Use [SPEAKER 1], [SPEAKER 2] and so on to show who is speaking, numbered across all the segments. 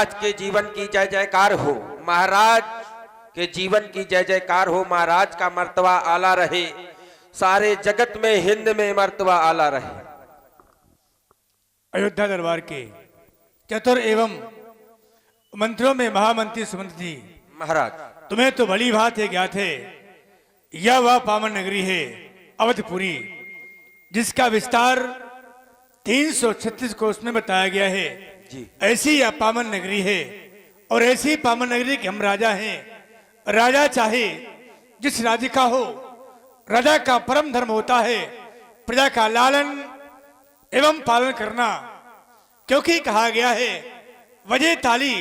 [SPEAKER 1] महाराज के जीवन की जय जयकार हो, महाराज के जीवन की जय जयकार हो। महाराज का मर्तबा आला रहे, सारे जगत में हिंद में मर्तबा आला रहे।
[SPEAKER 2] अयोध्या दरबार के चतुर एवं मंत्रियों में महामंत्री सुमंत जी,
[SPEAKER 1] महाराज
[SPEAKER 2] तुम्हें तो भली भांति है ज्ञात है, यह वह पावन नगरी है अवधपुरी, जिसका विस्तार 336 कोष में बताया गया है
[SPEAKER 1] जी।
[SPEAKER 2] ऐसी यह पावन नगरी है और ऐसी पावन नगरी के हम राजा हैं। राजा चाहे जिस राज्य का हो, राजा का परम धर्म होता है प्रजा का लालन एवं पालन करना, क्योंकि कहा गया है वजह ताली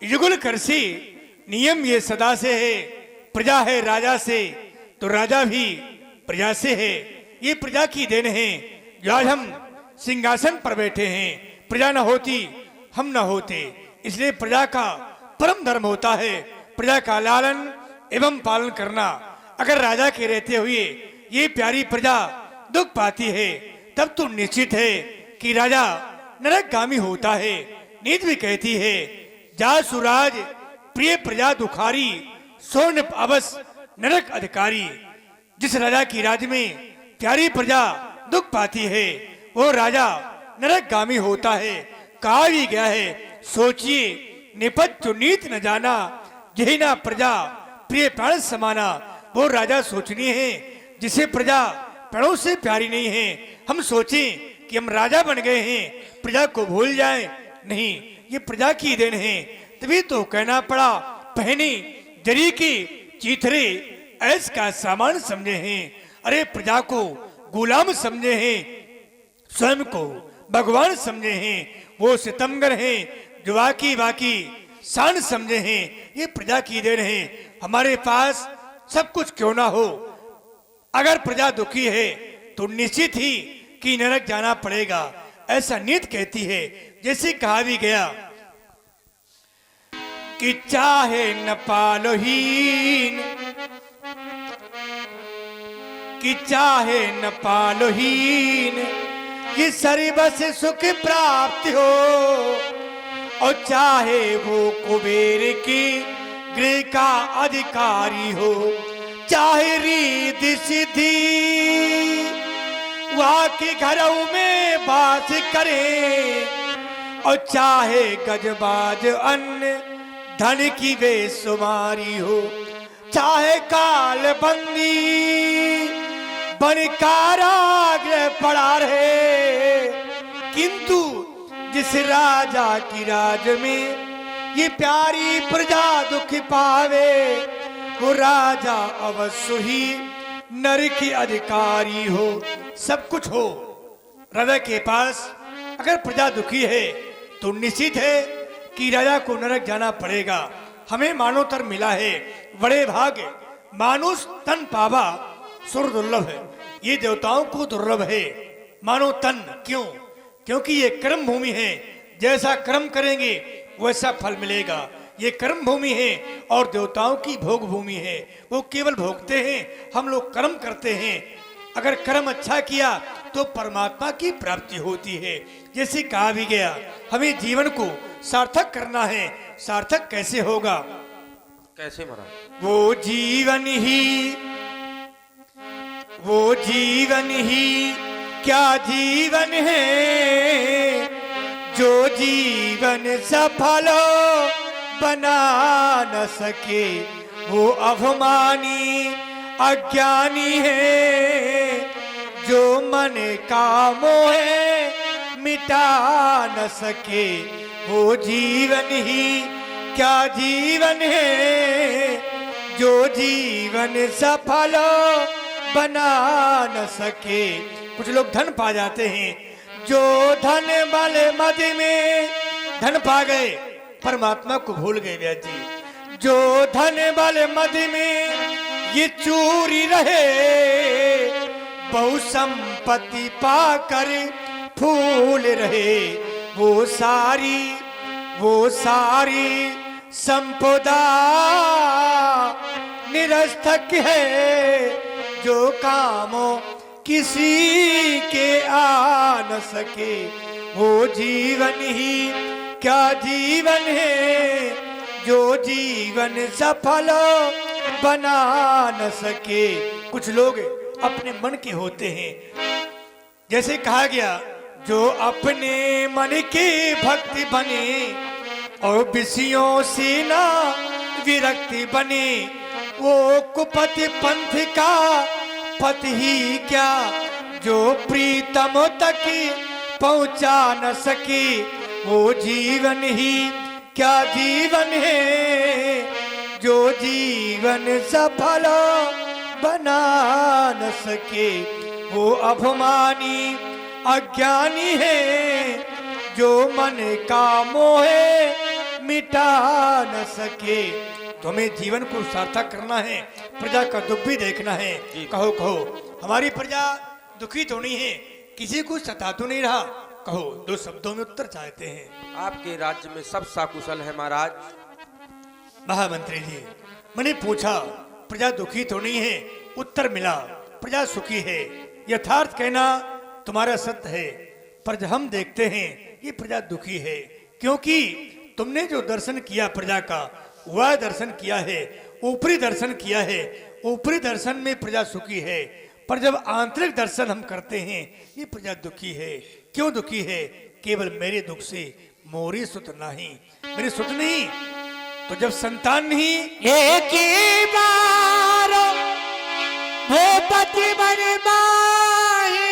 [SPEAKER 2] युगल करसी, नियम ये सदा से है। प्रजा है राजा से तो राजा भी प्रजा से है। ये प्रजा की देन है जो आज हम सिंहासन पर बैठे हैं। प्रजा न होती हम न होते, इसलिए प्रजा का परम धर्म होता है प्रजा का लालन एवं पालन करना। अगर राजा के रहते हुए ये प्यारी प्रजा दुख पाती है तब तो निश्चित है कि राजा नरकगामी होता है। नीति भी कहती है जा सुराज प्रिय प्रजा दुखारी, स्वर्ण अवस नरक अधिकारी। जिस राजा की राज में प्यारी प्रजा दुख पाती है वो राजा नरकगामी होता है। कहा भी गया है सोचिए निपट नीत न जाना, यही ना प्रजा प्रिय प्राण समाना। वो राजा सोचनीय है जिसे प्रजा प्राणों से प्यारी नहीं है। हम सोचें कि हम राजा बन गए हैं, प्रजा को भूल जाएं, नहीं, ये प्रजा की देन है। तभी तो कहना पड़ा पहने जरी की चीथरे ऐस का सामान समझे हैं। अरे प्रजा को गुलाम समझे हैं, स्वयं को भगवान समझे हैं। वो सितमगर हैं जो वाकी शान समझे हैं। ये प्रजा की देन है। हमारे पास सब कुछ क्यों ना हो, अगर प्रजा दुखी है तो निश्चित ही कि नरक जाना पड़ेगा, ऐसा नीति कहती है। जैसे कहा भी गया कि चाहे न पालोहीन, कि चाहे न पालोहीन ये सर्वस सुख प्राप्त हो, और चाहे वो कुबेर की गृह का अधिकारी हो। चाहे रिद्धि सिद्धि वहाँ के घरों में वास करे, और चाहे गजबाज अन्न धन की बेसुमारी हो। चाहे काल बंदी बन कारागृह पड़ा रहे, किंतु जिस राजा की राज में ये प्यारी प्रजा दुख पावे, वो राजा अवश्य ही नर की अधिकारी हो। सब कुछ हो राजा के पास, अगर प्रजा दुखी है तो निश्चित है कि राजा को नरक जाना पड़ेगा। हमें मानवतर मिला है, बड़े भाग्य मानुष तन पावा सुर दुर्लभ है। ये देवताओं को दुर्लभ है मानव तन। क्यों? क्योंकि ये कर्म भूमि है, जैसा कर्म करेंगे वैसा फल मिलेगा। ये कर्म भूमि है और देवताओं की भोग भूमि है, वो केवल भोगते हैं, हम लोग कर्म करते हैं। अगर कर्म अच्छा किया तो परमात्मा की प्राप्ति होती है। जैसे कहा भी गया हमें जीवन को सार्थक करना है। सार्थक कैसे होगा?
[SPEAKER 1] कैसे महाराज?
[SPEAKER 2] वो जीवन ही क्या जीवन है, जो जीवन सफल बना न सके वो अभिमानी अज्ञानी है। जो मन का मोह मिटा न सके वो जीवन ही क्या जीवन है, जो जीवन सफल बना न सके। कुछ लोग धन पा जाते हैं, जो धन बल मद में धन पा गए परमात्मा को भूल गए व्यास जी। जो धन बल मद में ये चूरी रहे, बहु संपत्ति पाकर फूल रहे। वो सारी संपदा निरर्थक है, जो कामों किसी के आ न सके वो जीवन ही क्या जीवन है जो जीवन सफल बना न सके। कुछ लोग अपने मन के होते हैं, जैसे कहा गया जो अपने मन की भक्ति बने और विषयों से ना विरक्ति बने, वो कुपति पंथ का पथ ही क्या जो प्रीतम तक पहुंचा न सके। वो जीवन ही क्या जीवन है जो जीवन सफल बना न सके। वो अभिमानी अज्ञानी है जो मन का मोह मिटा न सके। तुम्हें जीवन को सार्थक करना है, प्रजा का दुख भी देखना है। कहो कहो हमारी प्रजा दुखी तो नहीं है, किसी को सता तो नहीं रहा। कहो, दो शब्दों में उत्तर चाहते हैं।
[SPEAKER 1] आपके राज्य में सब सकुशल है महाराज।
[SPEAKER 2] महामंत्री जी, मैंने पूछा प्रजा दुखी तो नहीं है, उत्तर मिला प्रजा सुखी है। यथार्थ कहना तुम्हारा सत्य है, पर जब हम देखते हैं ये प्रजा दुखी है, क्योंकि तुमने जो दर्शन किया प्रजा का वह दर्शन किया है, ऊपरी दर्शन किया है। ऊपरी दर्शन में प्रजा सुखी है, पर जब आंतरिक दर्शन हम करते हैं ये प्रजा दुखी है। क्यों दुखी है? केवल मेरे दुख से, मोरी सुत नहीं, मेरी सुत नहीं तो जब संतान नहीं।
[SPEAKER 3] एक ही बार भूपति बन माहे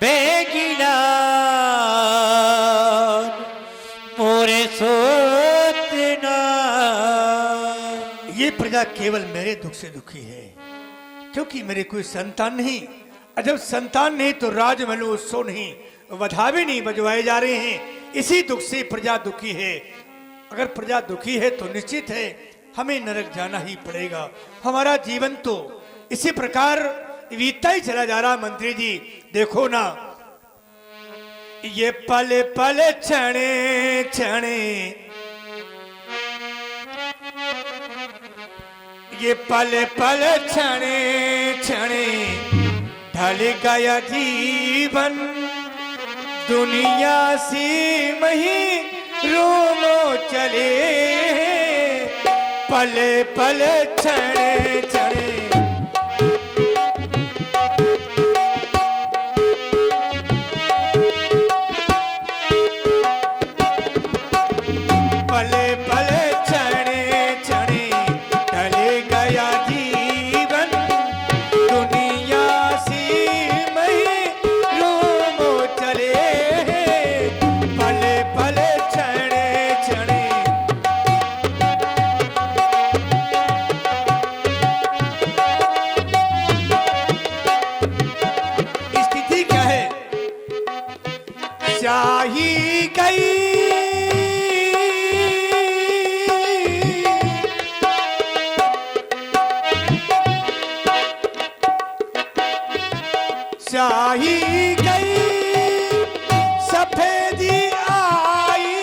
[SPEAKER 3] बेगिला मोरे सोतना।
[SPEAKER 2] ये प्रजा केवल मेरे दुख से दुखी है, क्योंकि मेरे कोई संतान नहीं। और जब संतान नहीं तो राजमहल उत्सव नहीं, वधावे नहीं बजवाए जा रहे हैं। इसी दुख से प्रजा दुखी है। अगर प्रजा दुखी है तो निश्चित है हमें नरक जाना ही पड़ेगा। हमारा जीवन तो इसी प्रकार बीतता ही चला जा रहा। मंत्री जी देखो ना, ये पल पल क्षणे क्षणे, ये पल पल क्षणे क्षणे ढल गया जीवन। दुनिया सी मही रोमो चले, पल पल क्षणे क्षणे। पल पल क्षणे क्षणे ढल गया जीवन। दुनिया सी मही रोमो चले, पल पल क्षणे क्षणे। स्थिति क्या है? स्याही गई स्याही गई सफेदी आई।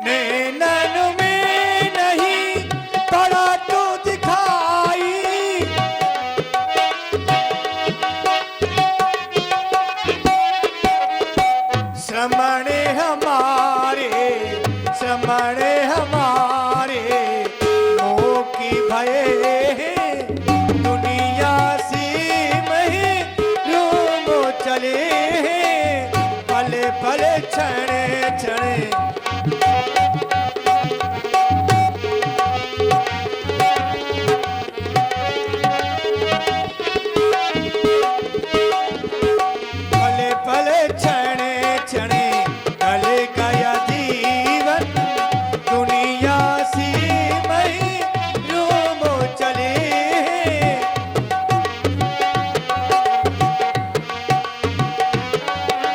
[SPEAKER 2] नैनन में नहीं पड़ा तो दिखाई। श्रमण हमारे, श्रमण हमारे मोह की भये। दुनिया सी मही रोमो चले, पल पल क्षणे क्षणे। पल पल क्षणे क्षणे ढल गया जीवन। दुनिया सी मही रोमो चले।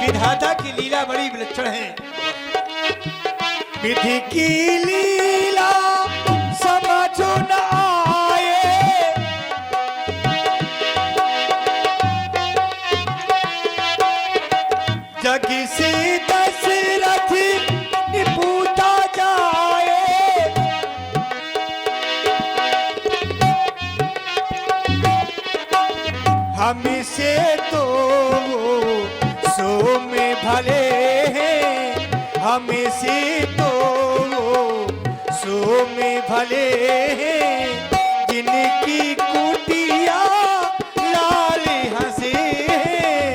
[SPEAKER 2] विधाता की लीला बड़ी विलक्षण है। विधि की लीला समझो न आए। जग से दशरथ निपूता जाए। हमें से तो सो में भले हैं जिनकी कुटिया लाल हंसे हैं।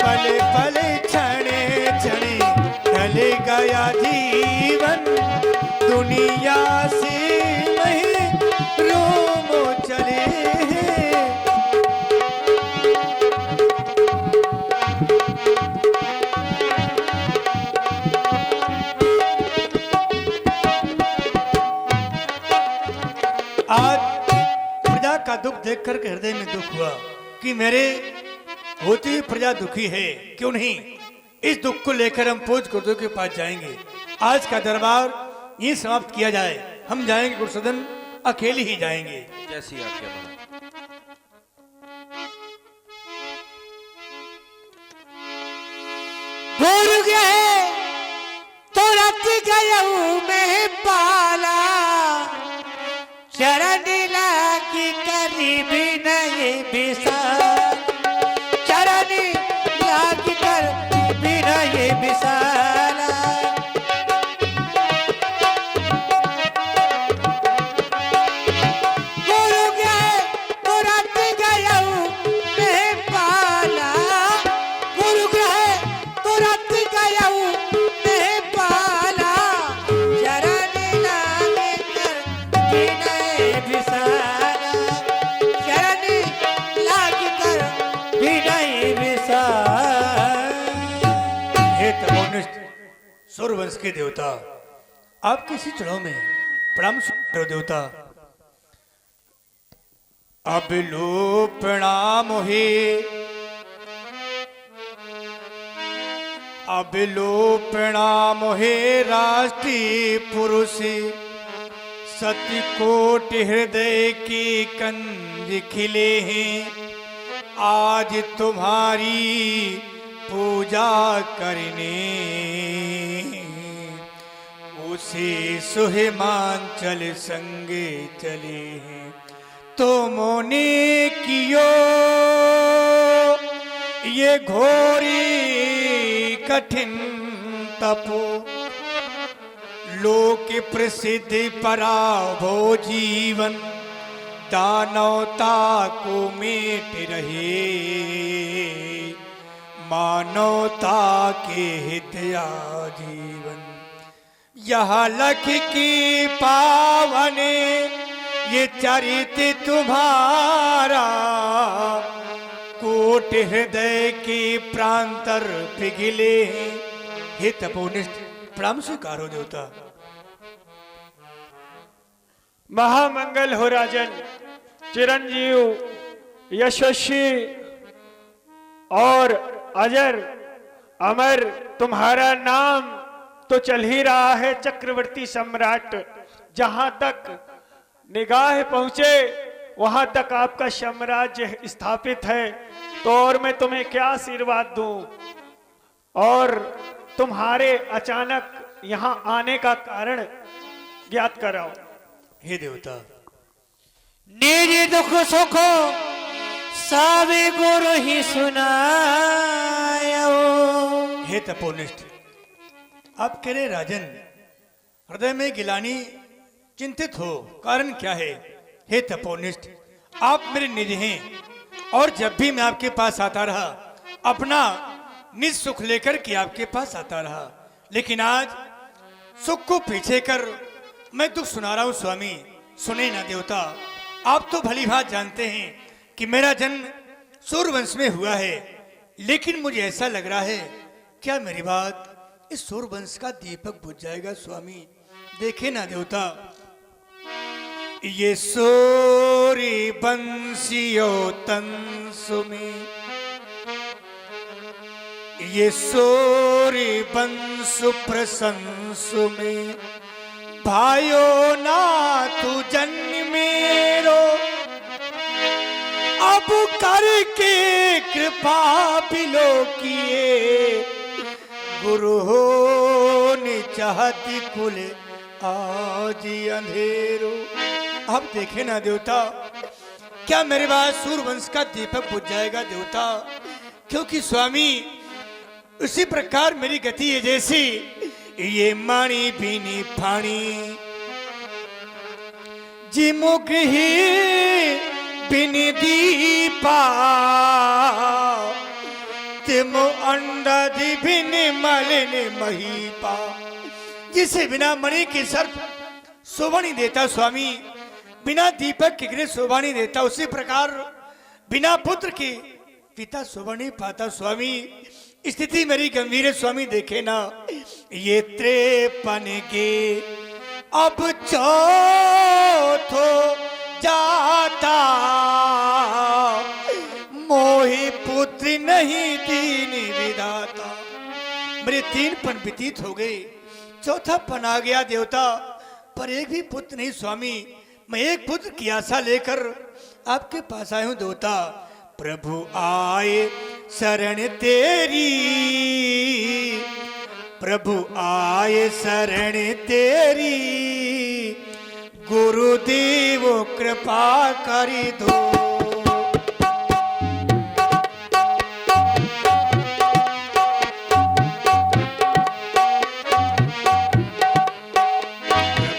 [SPEAKER 2] पल पल क्षणे क्षणे ढल गया जीवन दुनिया से नहीं रोमो चले हैं। आज प्रजा का दुख देखकर के हृदय में दुख हुआ कि मेरे होती हुई प्रजा दुखी है। क्यों नहीं, इस दुख को लेकर हम पूज गुरुदेव के पास जाएंगे। आज का दरबार ये समाप्त किया जाए। हम जाएंगे गुरुसदन, अकेले ही जाएंगे।
[SPEAKER 1] जैसी आज्ञा महाराज।
[SPEAKER 3] गुरु गए तो रत गयऊ में पाला चरण लागी करीब नहीं बिसार चरण लागी कर भी नहीं बिसारा गुरु गए तो रत गयऊ में पाला गुरु गए तो रत गयऊ में पाला चरण लागी कर भी नहीं बिसारा चरण लागी कर भी नहीं बिसारा।
[SPEAKER 2] हे तपोनिष्ठ सूर्यवंश के देवता, आपके इसी चढ़ाव में प्रणाम करो देवता। अब लो प्रणाम हे, अब लो प्रणाम हे राष्ट्रीय पुरुष सत्य कोट हृदय की कंज खिले हैं। आज तुम्हारी पूजा करने उसे सुहिमांचल संगे चले हैं। तुमने कियो ये घोरी कठिन तपो लोक प्रसिद्ध पराभो जीवन दानवता को मेट रहे मानवता के हित जीवन। यह लख की पावने ये चरित्र तुम्हारा कोट हृदय के प्रांतर पिघले हे तपोनिष्ठ प्रणाम स्वीकार हो देवता।
[SPEAKER 4] महामंगल हो राजन, चिरंजीव यशस्वी और अजर अमर तुम्हारा नाम तो चल ही रहा है चक्रवर्ती सम्राट। जहां तक निगाह पहुंचे वहां तक आपका साम्राज्य स्थापित है। तो और मैं तुम्हें क्या आशीर्वाद दूं और तुम्हारे अचानक यहां आने का कारण ज्ञात कराओ।
[SPEAKER 2] हे देवता,
[SPEAKER 3] निज दुख सुख सावे गुरु ही सुनायो।
[SPEAKER 2] हे तपोनिष्ठ, आप कह रहे राजन हृदय में गिलानी चिंतित हो, कारण क्या है? हे तपोनिष्ठ, आप मेरे निज हैं और जब भी मैं आपके पास आता रहा अपना निज सुख लेकर के आपके पास आता रहा, लेकिन आज सुख को पीछे कर मैं दुख सुना रहा हूं। स्वामी सुने ना देवता, आप तो भली बात जानते हैं कि मेरा जन्म सूर्यवंश में हुआ है, लेकिन मुझे ऐसा लग रहा है क्या मेरी बात इस सूर्यवंश का दीपक बुझ जाएगा? स्वामी देखे ना देवता, ये सूर्य बंसियो तंसु में, ये सूर्य बंसु प्रशंसु में भाइयो ना तू जन्मेरो अब करके कृपा बिलो किए गुरु हो ने चाहती कुल आज अंधेरो। अब देखे ना देवता, क्या मेरे बाद सूर्यवंश का दीपक बुझ जाएगा देवता? क्योंकि स्वामी उसी प्रकार मेरी गति है जैसी ये माणी बीनी फाणी जिमो गृही बिनी दीपा तिमो अंडा दी बिनी मलिनी महीपा। जिसे बिना मणि के सर्प शोभा नहीं देता स्वामी, बिना दीपक के गृह शोभा नहीं देता, उसी प्रकार बिना पुत्र के पिता शोभा नहीं पाता स्वामी। स्थिति मेरी गंभीर है स्वामी, देखे ना ये 53 के अब चौथो जाता मोहि पुत्र नहीं दीन विधाता। मेरे 3 पन व्यतीत हो गए, चौथा पन आ गया देवता, पर एक भी पुत्र नहीं स्वामी। मैं एक पुत्र की आशा लेकर आपके पास आया हूं देवता। प्रभु आए शरण तेरी, प्रभु आए शरण तेरी, गुरुदेव कृपा करी दो।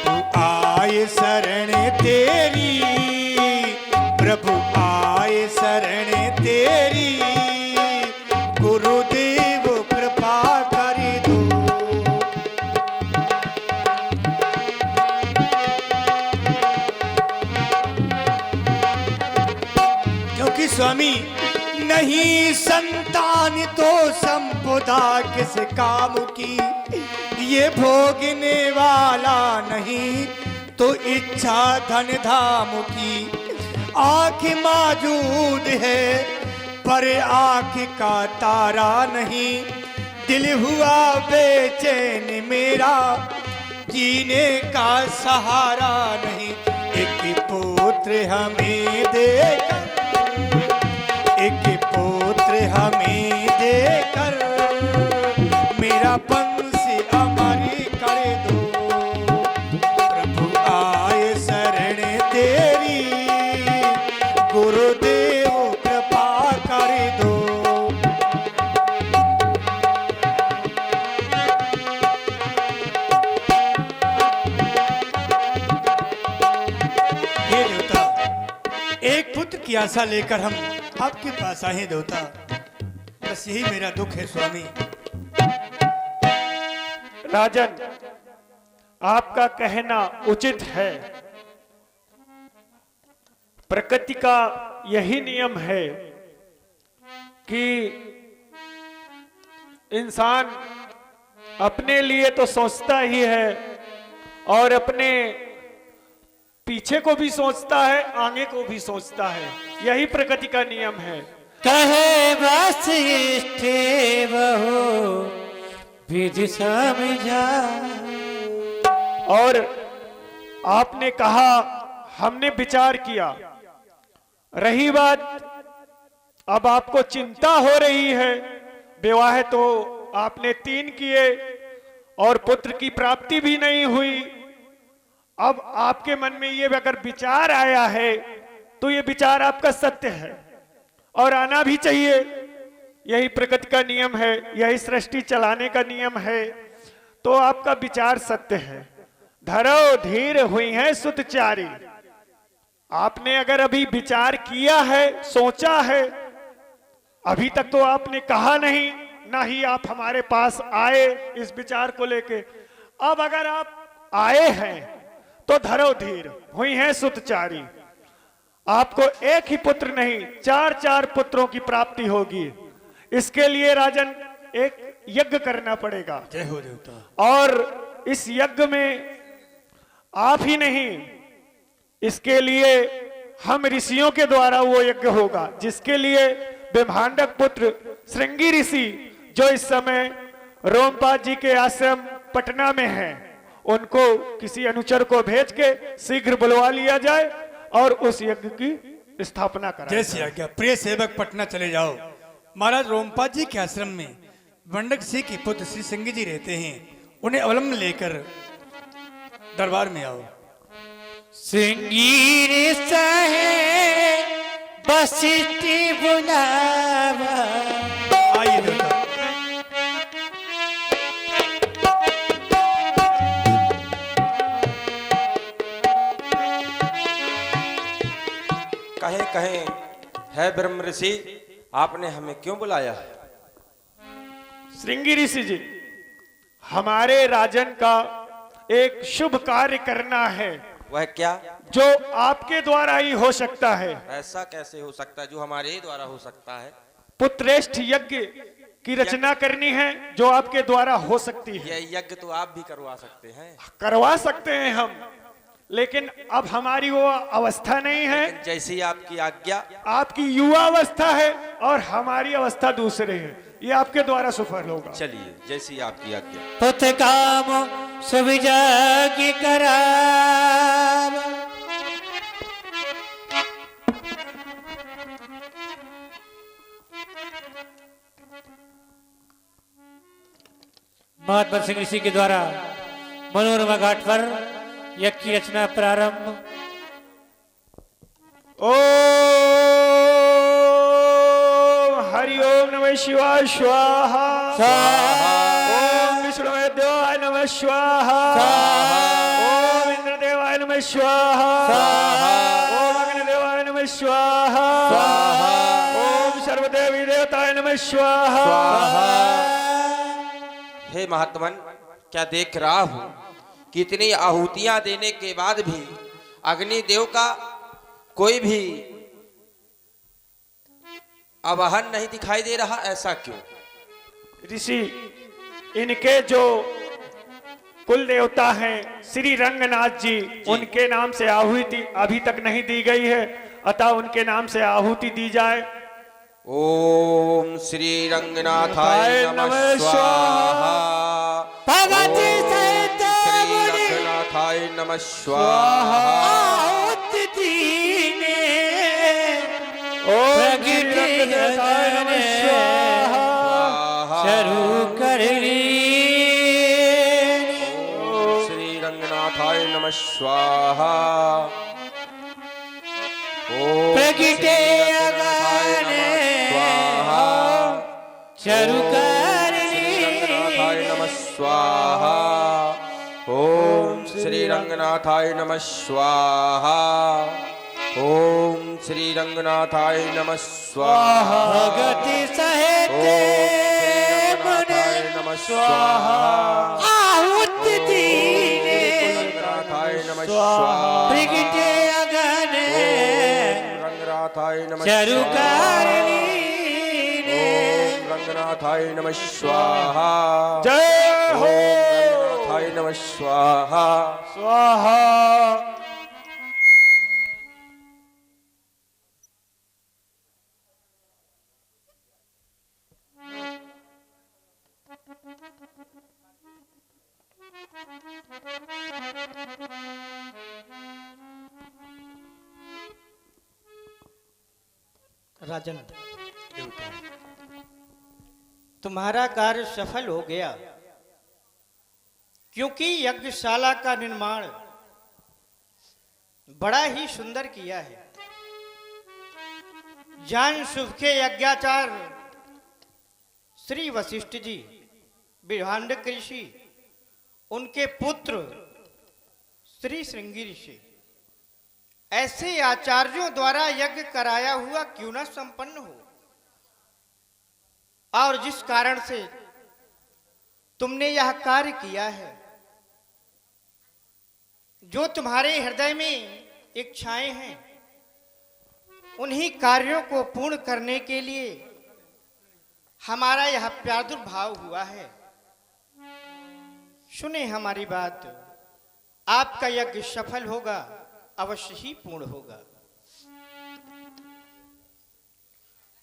[SPEAKER 2] प्रभु आए शरण तेरी, प्रभु आए शरण तेरी, गुरुदेव कृपा करी दो। क्योंकि स्वामी नहीं संतान तो संपदा किस काम की, ये भोगने वाला नहीं तो इच्छा धन धाम की। आँख मौजूद है पर आँख का तारा नहीं, दिल हुआ बेचैन मेरा जीने का सहारा नहीं। एक पुत्र हमें देकर, एक पुत्र हमें देकर, मेरा पंछी अमर कर दो। प्रभु आए शरण तेरी, गुरुदेव कृपा कर दो। हे देवता, एक पुत्र की आशा लेकर हम आपके पास आए देवता, बस यही मेरा दुख है स्वामी।
[SPEAKER 4] राजन, आपका कहना उचित है। प्रकृति का यही नियम है कि इंसान अपने लिए तो सोचता ही है और अपने पीछे को भी सोचता है, आगे को भी सोचता है। यही प्रकृति का नियम है।
[SPEAKER 3] कहे वशिष्ठ बहु विधि समझा।
[SPEAKER 4] और आपने कहा, हमने विचार किया। रही बात अब आपको चिंता हो रही है, विवाह तो आपने 3 किए और पुत्र की प्राप्ति भी नहीं हुई। अब आपके मन में ये अगर विचार आया है तो ये विचार आपका सत्य है और आना भी चाहिए। यही प्रकृति का नियम है, यही सृष्टि चलाने का नियम है। तो आपका विचार सत्य है। धरो धीर हुई है सुतचारी। आपने अगर अभी विचार किया है, सोचा है, अभी तक तो आपने कहा नहीं, ना ही आप हमारे पास आए इस विचार को लेके। अब अगर आप आए हैं तो धरो धीर हुई है सुतचारी। आपको एक ही पुत्र नहीं, 4 पुत्रों की प्राप्ति होगी। इसके लिए राजन एक यज्ञ करना पड़ेगा।
[SPEAKER 2] जय हो देवता।
[SPEAKER 4] और इस यज्ञ में आप ही नहीं, इसके लिए हम ऋषियों के द्वारा वो यज्ञ होगा, जिसके लिए ब्रह्मांडक पुत्र श्रृंगी ऋषि, जो इस समय रोमपाद जी के आश्रम पटना में हैं, उनको किसी अनुचर को भेज के शीघ्र बुलवा लिया जाए और उस यज्ञ की स्थापना कराई।
[SPEAKER 2] जैसी आज्ञा। प्रिय सेवक, पटना चले जाओ। महाराज रोमपाद जी के आश्रम में बंडक सिंह के पुत्र श्री सिंह जी रहते हैं, उन्हें अवलंब लेकर दरबार में आओ।
[SPEAKER 3] सिंगीर सहे वशिष्ठ बुलावा।
[SPEAKER 2] आइए देवता।
[SPEAKER 1] कहें कहें है ब्रह्म ऋषि, आपने हमें क्यों बुलाया?
[SPEAKER 4] श्रृंगी ऋषि जी, हमारे राजन का एक शुभ कार्य करना है
[SPEAKER 1] वह क्या?
[SPEAKER 4] जो आपके द्वारा ही हो सकता है।
[SPEAKER 1] ऐसा कैसे हो सकता है जो हमारे ही द्वारा हो सकता है?
[SPEAKER 4] पुत्रेष्ठ यज्ञ की रचना करनी है जो आपके द्वारा हो सकती है।
[SPEAKER 1] यह यज्ञ तो आप भी करवा सकते हैं।
[SPEAKER 4] करवा सकते हैं हम, लेकिन अब हमारी वो अवस्था नहीं है।
[SPEAKER 1] लेकिन जैसी आपकी आज्ञा।
[SPEAKER 4] आपकी युवा अवस्था है और हमारी अवस्था दूसरे है, ये आपके द्वारा सफल होगा।
[SPEAKER 1] चलिए जैसी आपकी आज्ञा।
[SPEAKER 3] पुत्र काम सुविजागी कराव। महात्मा सिंह ऋषि के द्वारा मनोरमा घाट पर यज्ञ की रचना प्रारंभ।
[SPEAKER 4] ओम हरि ओम नमः शिवाय स्वाहा। ओम विष्णुवे देवाय नमः स्वाहा। ओम इंद्रदेवाय नमः स्वाहा। ओम अग्निदेवाय नमः स्वाहा। ओम सर्वदेवी देवताय नमः स्वाहा।
[SPEAKER 1] हे महात्मन, क्या देख रहा हूं कि इतनी आहुतियां देने के बाद भी अग्निदेव का कोई भी आवाहन नहीं दिखाई दे रहा, ऐसा क्यों?
[SPEAKER 4] ऋषि, इनके जो कुल देवता हैं श्री रंगनाथ जी, उनके नाम से आहुति अभी तक नहीं दी गई है, अतः उनके नाम से आहुति दी जाए।
[SPEAKER 1] ओम श्री रंगनाथाय नमः स्वाहा।
[SPEAKER 3] भगवती
[SPEAKER 1] ओम
[SPEAKER 3] सहित
[SPEAKER 1] श्री
[SPEAKER 3] मुनि
[SPEAKER 1] रंगनाथाय नमः स्वाहा।
[SPEAKER 3] आहुति दीने
[SPEAKER 4] ओम श्री रंगनाथाय नमः स्वाहा।
[SPEAKER 3] शुरू कर
[SPEAKER 1] ओम श्री रंगनाथाय नमः स्वाहा। ओम
[SPEAKER 3] प्रगटे शुरू कर
[SPEAKER 1] रंगनाथाय नमः स्वाहा। ओम श्री रंगनाथाय नमः स्वाहा। ओम श्री रंगनाथाय नमः स्वाहा।
[SPEAKER 3] भगवती सहित
[SPEAKER 1] रंगनाथाय नमः स्वाहा।
[SPEAKER 3] आहुति दीने
[SPEAKER 1] रंगनाथाय नमः स्वाहा।
[SPEAKER 3] प्रगटे अगन
[SPEAKER 1] रंगनाथाय नमः
[SPEAKER 3] शुरू कर
[SPEAKER 1] रंगनाथाय नमः स्वाहा।
[SPEAKER 4] जय हो।
[SPEAKER 1] रंगनाथाय नमः स्वाहा।
[SPEAKER 4] स्वाहा।
[SPEAKER 5] राजन, तुम्हारा कार्य सफल हो गया, क्योंकि यज्ञशाला का निर्माण बड़ा ही सुंदर किया है। जान शुभ के यज्ञाचार्य श्री वशिष्ठ जी, विभांडक ऋषि, उनके पुत्र श्री श्रृंगी ऋषि, ऐसे आचार्यों द्वारा यज्ञ कराया हुआ क्यों न संपन्न हो। और जिस कारण से तुमने यह कार्य किया है, जो तुम्हारे हृदय में इच्छाएं हैं, उन्हीं कार्यों को पूर्ण करने के लिए हमारा यह प्रादुर्भाव हुआ है। सुने हमारी बात, आपका यज्ञ सफल होगा, अवश्य ही पूर्ण होगा।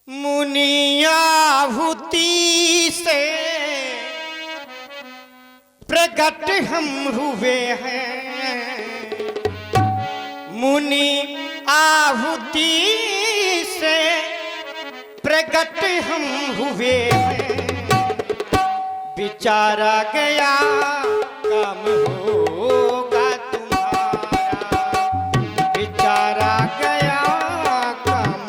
[SPEAKER 5] मुनि आहुति से प्रकट हम हुए हैं, मुनि आहुति से प्रकट हम हुए हैं। विचारा गया काम होगा तुम्हारा, विचारा गया काम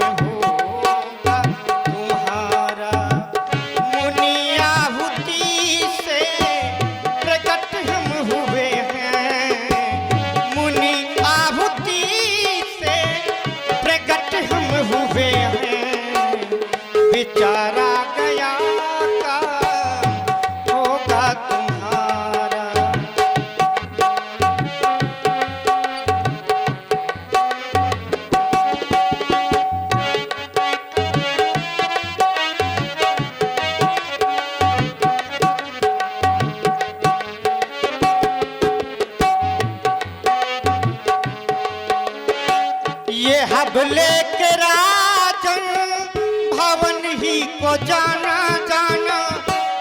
[SPEAKER 5] भवन ही को जाना जाना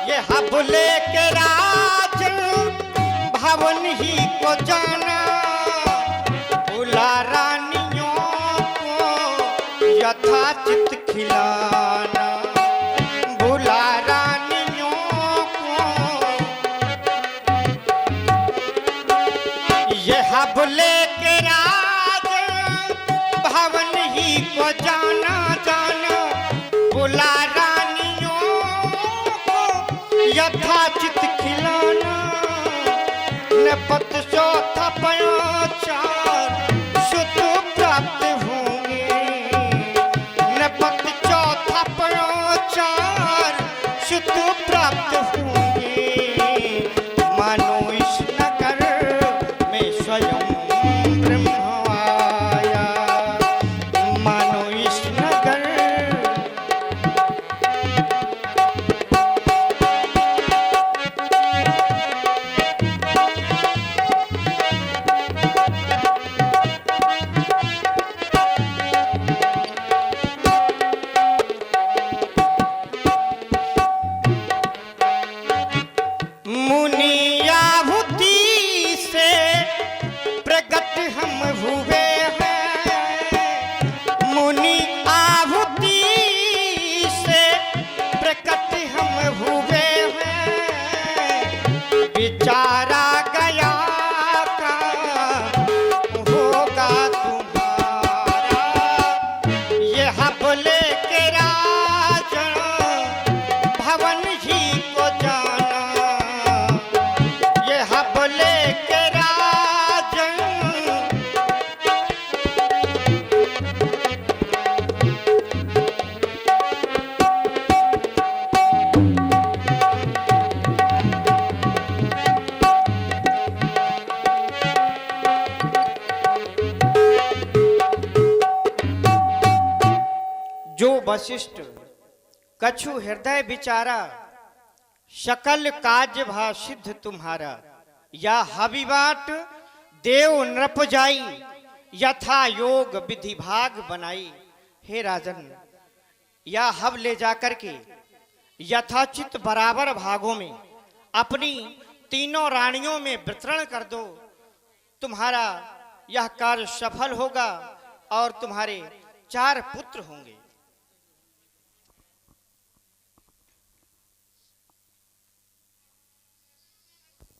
[SPEAKER 5] ये हबले के राज भवन ही को जाना भूला रानियों को यथाचित खिलाना भूला रानियों को ये हबले के राज भवन ही को जाना जाना भूला रानियों को यथाचित खिलाना नपत चौथा पयाचार सुत प्राप्त होंगे नपत चौथा पयाचार सुत प्राप्त होंगे मानो इस नगर में स्वयं ब्रह्म आया मानो इस नगर मुनियाहुति से प्रगट हम हुए हैं मुनि आहुति से प्रकट हम हुए हैं विचारा गया का होगा तुम्हारा ये हबले के राजन भवन ही को जाना ये हबले के राजन जो वशिष्ठ कछु हृदय विचारा शकल काज भा सिद्ध तुम्हारा या हविबाट देव नृप जाई यथा योग विधि भाग बनाई हे राजन या हव ले जाकर के यथाचित बराबर भागों में अपनी तीनों रानियों में वितरण कर दो तुम्हारा यह कार्य सफल होगा और तुम्हारे 4 पुत्र होंगे।